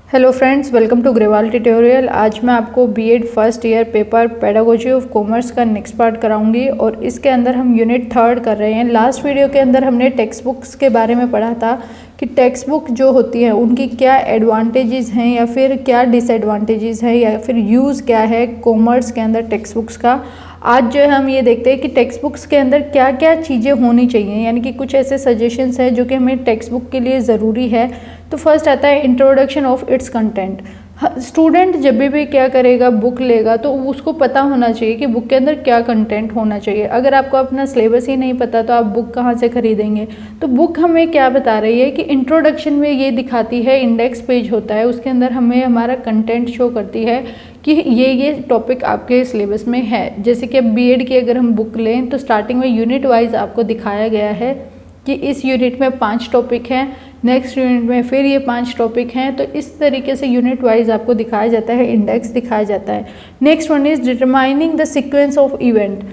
Hello friends, welcome to Grewal tutorial. आज मैं आपको BEd first year paper pedagogy of commerce का नेक्स्ट पार्ट कराऊंगी और इसके अंदर हम यूनिट 3 कर रहे हैं। लास्ट वीडियो के अंदर हमने टेक्स्ट बुक्स के बारे में पढ़ा था कि टेक्स्ट बुक जो होती है उनकी क्या एडवांटेजेस हैं या फिर क्या डिसएडवांटेजेस हैं या फिर यूज़ क्या है कॉमर्स के अंदर टेक्स्ट बुक्स का। आज जो है हम ये देखते हैं कि टेक्स्ट बुक्स के अंदर क्या क्या चीज़ें होनी चाहिए, यानी कि कुछ ऐसे सजेशंस हैं जो कि हमें टेक्स्ट बुक के लिए ज़रूरी है। तो फर्स्ट आता है introduction of its content. Student जब भी क्या करेगा, बुक लेगा तो उसको पता होना चाहिए कि बुक के अंदर क्या कंटेंट होना चाहिए। अगर आपको अपना सिलेबस ही नहीं पता तो आप बुक कहाँ से खरीदेंगे। तो बुक हमें क्या बता रही है कि इंट्रोडक्शन में ये दिखाती है, इंडेक्स पेज होता है उसके अंदर हमें हमारा कंटेंट शो करती है कि ये टॉपिक आपके सिलेबस में है। जैसे कि अब बीएड की अगर हम बुक लें तो स्टार्टिंग में यूनिट वाइज आपको दिखाया गया है कि इस यूनिट में 5 टॉपिक हैं, नेक्स्ट यूनिट में फिर ये 5 टॉपिक हैं। तो इस तरीके से यूनिट वाइज आपको दिखाया जाता है, इंडेक्स दिखाया जाता है। Next one is determining the sequence of event.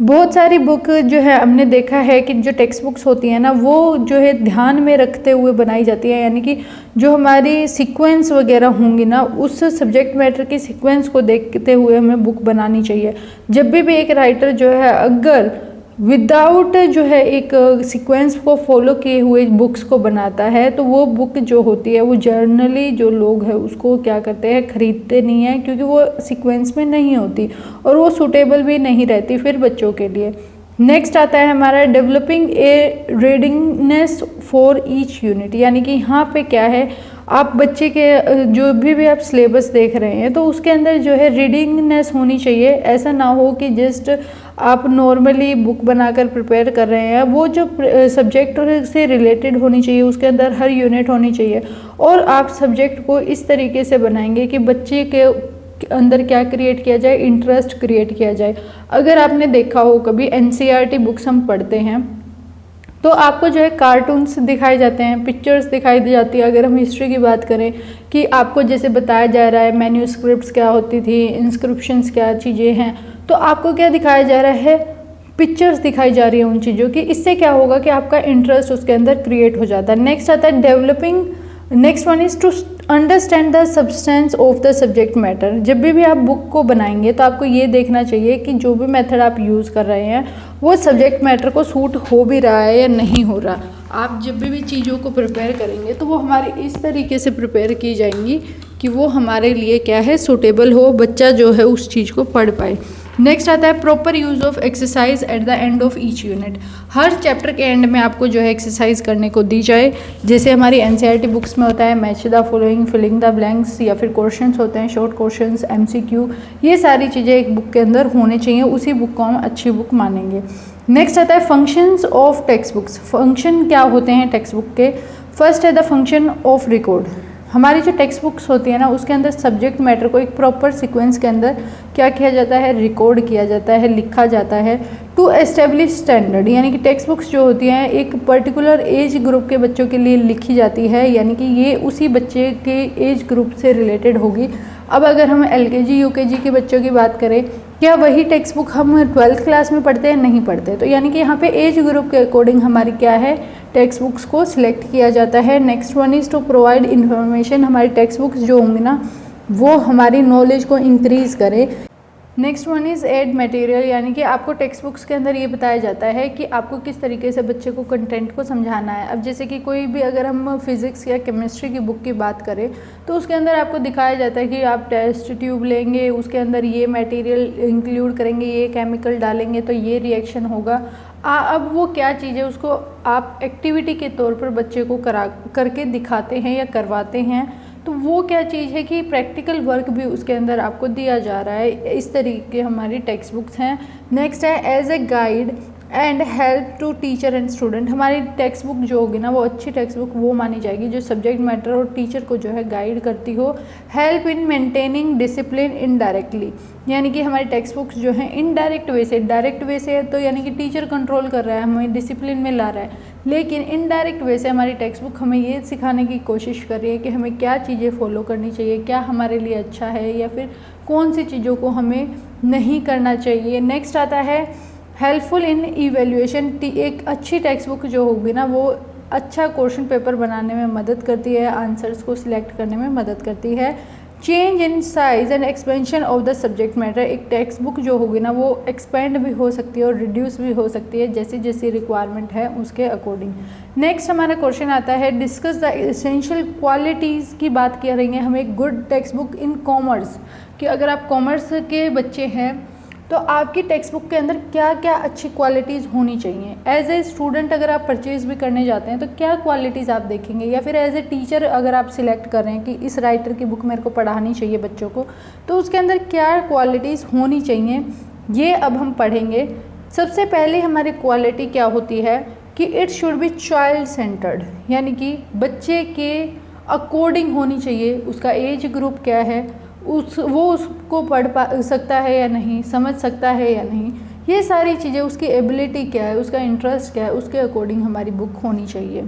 बहुत सारी बुक जो है हमने देखा है कि जो टेक्स्ट बुक्स होती हैं ना वो जो है ध्यान में रखते हुए बनाई जाती है, यानी कि जो हमारी सीक्वेंस वगैरह होंगी ना उस सब्जेक्ट मैटर की सीक्वेंस को देखते हुए हमें बुक बनानी चाहिए। जब भी एक राइटर जो है अगर विदाउट जो है एक सीक्वेंस को फॉलो किए हुए बुक्स को बनाता है तो वो बुक जो होती है वो जर्नली जो लोग हैं उसको क्या करते हैं, खरीदते नहीं हैं, क्योंकि वो सीक्वेंस में नहीं होती और वो सूटेबल भी नहीं रहती फिर बच्चों के लिए। नेक्स्ट आता है हमारा developing a readiness for each unit, यानी कि यहाँ पे क्या है, आप बच्चे के जो भी आप सिलेबस देख रहे हैं तो उसके अंदर जो है रीडिंगनेस होनी चाहिए। ऐसा ना हो कि जस्ट आप नॉर्मली बुक बनाकर प्रिपेयर कर रहे हैं, वो जो सब्जेक्ट से रिलेटेड होनी चाहिए, उसके अंदर हर यूनिट होनी चाहिए। और आप सब्जेक्ट को इस तरीके से बनाएंगे कि बच्चे के अंदर क्या क्रिएट किया जाए, इंटरेस्ट क्रिएट किया जाए। अगर आपने देखा हो कभी एनसीईआरटी बुक्स हम पढ़ते हैं तो आपको जो है कार्टून्स दिखाए जाते हैं, पिक्चर्स दिखाई दी जाती है। अगर हम हिस्ट्री की बात करें कि आपको जैसे बताया जा रहा है मैन्यूस्क्रिप्ट्स क्या होती थी, इंस्क्रिप्शंस क्या चीज़ें हैं, तो आपको क्या दिखाया जा रहा है, पिक्चर्स दिखाई जा रही है उन चीज़ों की। इससे क्या होगा कि आपका इंटरेस्ट उसके अंदर क्रिएट हो जाता है। नेक्स्ट आता है developing. Next one is to understand the substance of the subject matter. जब भी आप बुक को बनाएंगे तो आपको ये देखना चाहिए कि जो भी मेथड आप यूज़ कर रहे हैं वो सब्जेक्ट मैटर को सूट हो भी रहा है या नहीं हो रहा। आप जब भी चीज़ों को प्रिपेयर करेंगे तो वो हमारी इस तरीके से प्रिपेयर की जाएंगी कि वो हमारे लिए क्या है, सूटेबल हो, बच्चा जो है उस चीज़ को पढ़ पाए। नेक्स्ट आता है proper use of exercise at the end of each unit. Her chapter के एंड में आपको जो है एक्सरसाइज करने को दी जाए। जैसे हमारी एनसीईआरटी बुक्स में होता है match the following, filling the blanks, या फिर क्वेश्चंस होते हैं, शॉर्ट क्वेश्चंस, एमसीक्यू। ये सारी चीज़ें एक बुक के अंदर होने चाहिए, उसी बुक को हम अच्छी बुक मानेंगे। नेक्स्ट आता है functions of text books. Function क्या होते हैं टेक्स्ट बुक के। फर्स्ट है द फंक्शन ऑफ रिकॉर्ड। हमारी जो टेक्स्ट बुक्स होती है ना उसके अंदर सब्जेक्ट मैटर को एक प्रॉपर सीक्वेंस के अंदर क्या किया जाता है, रिकॉर्ड किया जाता है, लिखा जाता है। टू एस्टेब्लिश स्टैंडर्ड, यानी कि टेक्स्ट बुक्स जो होती हैं एक पर्टिकुलर एज ग्रुप के बच्चों के लिए लिखी जाती है, यानी कि ये उसी बच्चे के एज ग्रुप से रिलेटेड होगी। अब अगर हम एलकेजी यूकेजी के बच्चों की बात करें, क्या वही टेक्स्ट बुक हम 12th क्लास में पढ़ते हैं, नहीं पढ़ते। तो यानी कि यहाँ पे एज ग्रुप के अकॉर्डिंग हमारी क्या है, टेक्स्ट बुक्स को सिलेक्ट किया जाता है। Next one is to provide information. हमारी टेक्स्ट बुक्स जो होंगी ना वो हमारी नॉलेज को इंक्रीज़ करें। Next one is aid material, यानी कि आपको टेक्स्ट बुक्स के अंदर ये बताया जाता है कि आपको किस तरीके से बच्चे को कंटेंट को समझाना है। अब जैसे कि कोई भी अगर हम फिज़िक्स या केमिस्ट्री की बुक की बात करें तो उसके अंदर आपको दिखाया जाता है कि आप टेस्ट ट्यूब लेंगे, उसके अंदर ये मटेरियल इंक्लूड करेंगे, ये केमिकल डालेंगे तो ये रिएक्शन होगा। अब वो क्या चीज़ है उसको आप एक्टिविटी के तौर पर बच्चे को करके दिखाते हैं या करवाते हैं, तो वो क्या चीज़ है कि प्रैक्टिकल वर्क भी उसके अंदर आपको दिया जा रहा है। इस तरीके हमारी टेक्स्ट बुक्स हैं। नेक्स्ट है as a guide and help to teacher and student. हमारी टेक्स्ट बुक जो होगी ना वो अच्छी टेक्स्ट बुक वो मानी जाएगी जो सब्जेक्ट मैटर और टीचर को जो है गाइड करती हो। Help in maintaining discipline indirectly, यानी कि हमारी टेक्स्ट बुक्स जो है इनडायरेक्ट वे से, डायरेक्ट वे से है तो यानी कि टीचर कंट्रोल कर रहा है, हमें डिसिप्लिन में ला रहा है, लेकिन इनडायरेक्ट वे से हमारी टेक्स्ट बुक हमें ये सिखाने की कोशिश कर रही है कि हमें क्या चीज़ें फॉलो करनी चाहिए, क्या हमारे लिए अच्छा है या फिर कौन सी चीज़ों को हमें नहीं करना चाहिए। नेक्स्ट आता है हेल्पफुल इन इवेल्युएशन। एक अच्छी टेक्स्ट बुक जो होगी ना वो अच्छा क्वेश्चन पेपर बनाने में मदद करती है, आंसर्स को सिलेक्ट करने में मदद करती है। Change in size and expansion of the subject matter, एक टेक्स्ट बुक जो होगी ना वो एक्सपेंड भी हो सकती है और रिड्यूस भी हो सकती है जैसी जैसी रिक्वायरमेंट है उसके अकॉर्डिंग। नेक्स्ट हमारा क्वेश्चन आता है डिस्कस द एसेंशियल क्वालिटीज़ की बात कर रही हैं हम एक good text book in commerce, कि अगर आप कॉमर्स के बच्चे हैं तो आपकी टेक्स्ट बुक के अंदर क्या क्या अच्छी क्वालिटीज़ होनी चाहिए। एज ए स्टूडेंट अगर आप परचेज़ भी करने जाते हैं तो क्या क्वालिटीज़ आप देखेंगे, या फिर एज ए टीचर अगर आप सिलेक्ट कर रहे हैं कि इस राइटर की बुक मेरे को पढ़ानी चाहिए बच्चों को, तो उसके अंदर क्या क्वालिटीज़ होनी चाहिए ये अब हम पढ़ेंगे। सबसे पहले हमारी क्वालिटी क्या होती है कि it should be child centred, यानी कि बच्चे के अकॉर्डिंग होनी चाहिए। उसका एज ग्रुप क्या है, वो उसको पढ़ सकता है या नहीं, समझ सकता है या नहीं, ये सारी चीज़ें, उसकी एबिलिटी क्या है, उसका इंटरेस्ट क्या है, उसके अकॉर्डिंग हमारी बुक होनी चाहिए।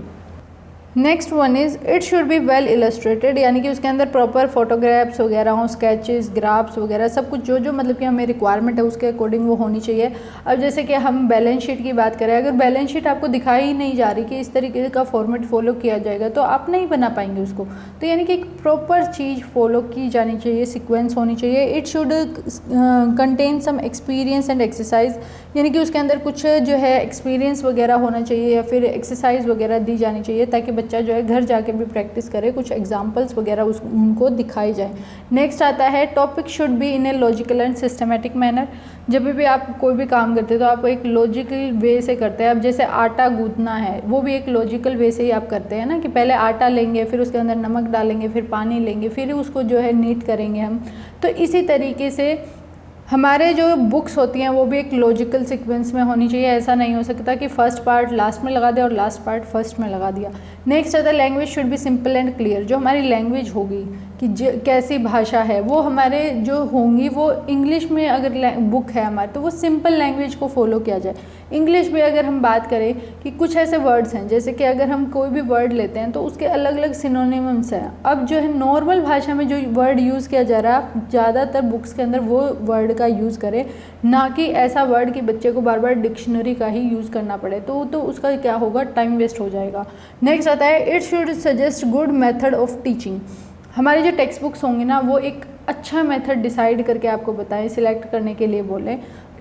Next one is it should be well illustrated, यानी कि उसके अंदर प्रॉपर फोटोग्राफ्स वगैरह हों, स्केचेस, ग्राफ्स वगैरह सब कुछ जो जो मतलब कि हमें रिक्वायरमेंट है उसके अकॉर्डिंग वो होनी चाहिए। अब जैसे कि हम बैलेंस शीट की बात करें, अगर बैलेंस शीट आपको दिखाई ही नहीं जा रही कि इस तरीके का फॉर्मेट फॉलो किया जाएगा तो आप नहीं बना पाएंगे उसको। तो यानी कि एक प्रॉपर चीज़ फॉलो की जानी चाहिए, सिक्वेंस होनी चाहिए। It should contain some experience and exercise, यानी कि उसके अंदर कुछ जो है एक्सपीरियंस वगैरह होना चाहिए या फिर एक्सरसाइज वगैरह दी जानी चाहिए ताकि बच्चा जो है घर जाके भी प्रैक्टिस करे, कुछ एग्जांपल्स वगैरह उनको दिखाई जाए। नेक्स्ट आता है topic should be in a logical and systematic manner. जब भी आप कोई भी काम करते हैं तो आप एक लॉजिकल वे से करते हैं। अब जैसे आटा गूंथना है वो भी एक लॉजिकल वे से ही आप करते हैं ना, कि पहले आटा लेंगे, फिर उसके अंदर नमक डालेंगे, फिर पानी लेंगे, फिर उसको जो है नीट करेंगे हम। तो इसी तरीके से हमारे जो बुक्स होती हैं वो भी एक लॉजिकल सीक्वेंस में होनी चाहिए। ऐसा नहीं हो सकता कि फर्स्ट पार्ट लास्ट में लगा दिया और लास्ट पार्ट फर्स्ट में लगा दिया। नेक्स्ट आता है language should be simple and clear. जो हमारी लैंग्वेज होगी कि कैसी भाषा है वो हमारे जो होंगी वो इंग्लिश में अगर बुक है हमारी तो वो सिंपल लैंग्वेज को फॉलो किया जाए। इंग्लिश में अगर हम बात करें कि कुछ ऐसे वर्ड्स हैं जैसे कि अगर हम कोई भी वर्ड लेते हैं तो उसके अलग अलग सिनोनिम्स हैं। अब जो है नॉर्मल भाषा में जो वर्ड यूज़ किया जा रहा है आप ज़्यादातर बुक्स के अंदर वो वर्ड का यूज़ करें, ना कि ऐसा वर्ड कि बच्चे को बार बार डिक्शनरी का ही यूज़ करना पड़े, तो उसका क्या होगा, टाइम वेस्ट हो जाएगा। नेक्स्ट आता है it should suggest good method of teaching. हमारी जो टेक्स्ट बुक्स होंगी ना वो एक अच्छा मेथड डिसाइड करके आपको बताएं, सिलेक्ट करने के लिए बोलें।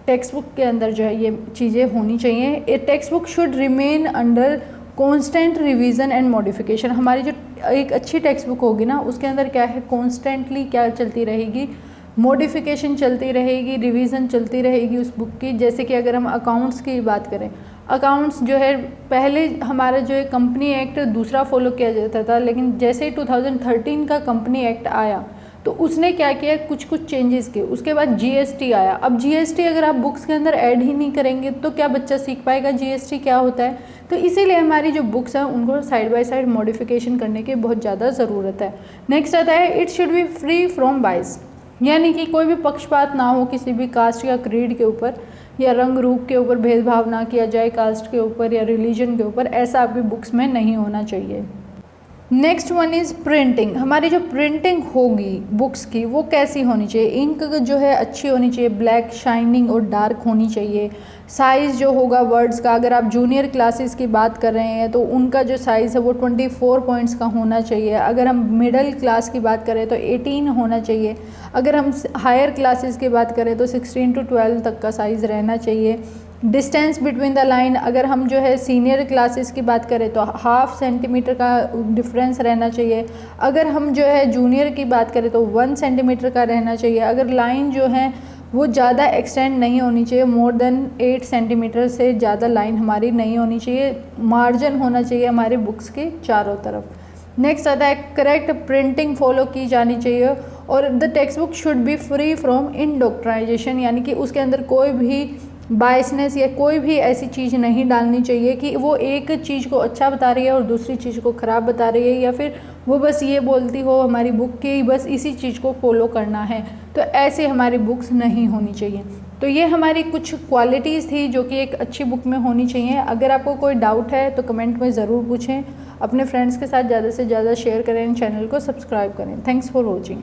टेक्स्ट बुक के अंदर जो है ये चीज़ें होनी चाहिए। ए text book should remain under constant revision and modification. हमारी जो एक अच्छी टेक्स्ट बुक होगी ना उसके अंदर क्या है, कॉन्स्टेंटली क्या चलती रहेगी, मॉडिफिकेशन चलती रहेगी, रिवीजन चलती रहेगी उस बुक की। जैसे कि अगर हम अकाउंट्स की बात करें, अकाउंट्स जो है पहले हमारा जो है कंपनी एक्ट दूसरा फॉलो किया जाता था, लेकिन जैसे ही 2013 का कंपनी एक्ट आया तो उसने क्या किया, कुछ कुछ चेंजेस किए। उसके बाद जीएसटी आया। अब जीएसटी अगर आप बुक्स के अंदर ऐड ही नहीं करेंगे तो क्या बच्चा सीख पाएगा जीएसटी क्या होता है। तो इसीलिए हमारी जो बुक्स हैं उनको साइड बाय साइड मॉडिफिकेशन करने की बहुत ज़्यादा ज़रूरत है। नेक्स्ट आता है it should be free from बाइस, यानी कि कोई भी पक्षपात ना हो किसी भी कास्ट या क्रीड के ऊपर या रंग रूप के ऊपर, भेदभाव ना किया जाए कास्ट के ऊपर या रिलीजन के ऊपर, ऐसा आपकी बुक्स में नहीं होना चाहिए। Next one is printing. हमारी जो प्रिंटिंग होगी बुक्स की वो कैसी होनी चाहिए, इंक जो है अच्छी होनी चाहिए, ब्लैक शाइनिंग और डार्क होनी चाहिए। साइज़ जो होगा वर्ड्स का, अगर आप जूनियर क्लासेस की बात कर रहे हैं तो उनका जो साइज़ है वो 24 पॉइंट्स का होना चाहिए। अगर हम मिडिल क्लास की बात करें तो 18 होना चाहिए। अगर हम हायर क्लासेस की बात करें तो 16 to 12 तक का साइज़ रहना चाहिए। डिस्टेंस बिटवीन द लाइन, अगर हम जो है सीनियर क्लासेस की बात करें तो 1/2 सेंटीमीटर का डिफरेंस रहना चाहिए। अगर हम जो है जूनियर की बात करें तो 1 सेंटीमीटर का रहना चाहिए। अगर लाइन जो है वो ज़्यादा एक्सटेंड नहीं होनी चाहिए, मोर देन 8 सेंटीमीटर से ज़्यादा लाइन हमारी नहीं होनी चाहिए। मार्जिन होना चाहिए हमारे बुक्स के चारों तरफ। नेक्स्ट आता है करेक्ट प्रिंटिंग फॉलो की जानी चाहिए और the text book should be free from indoctrination, यानी कि उसके अंदर कोई भी बायसनेस या कोई भी ऐसी चीज़ नहीं डालनी चाहिए कि वो एक चीज़ को अच्छा बता रही है और दूसरी चीज़ को ख़राब बता रही है, या फिर वो बस ये बोलती हो हमारी बुक की बस इसी चीज़ को फॉलो करना है। तो ऐसे हमारी बुक्स नहीं होनी चाहिए। तो ये हमारी कुछ क्वालिटीज़ थी जो कि एक अच्छी बुक में होनी चाहिए। अगर आपको कोई डाउट है तो कमेंट में ज़रूर पूछें। अपने फ्रेंड्स के साथ ज़्यादा से ज़्यादा शेयर करें, चैनल को सब्सक्राइब करें। Thanks for watching.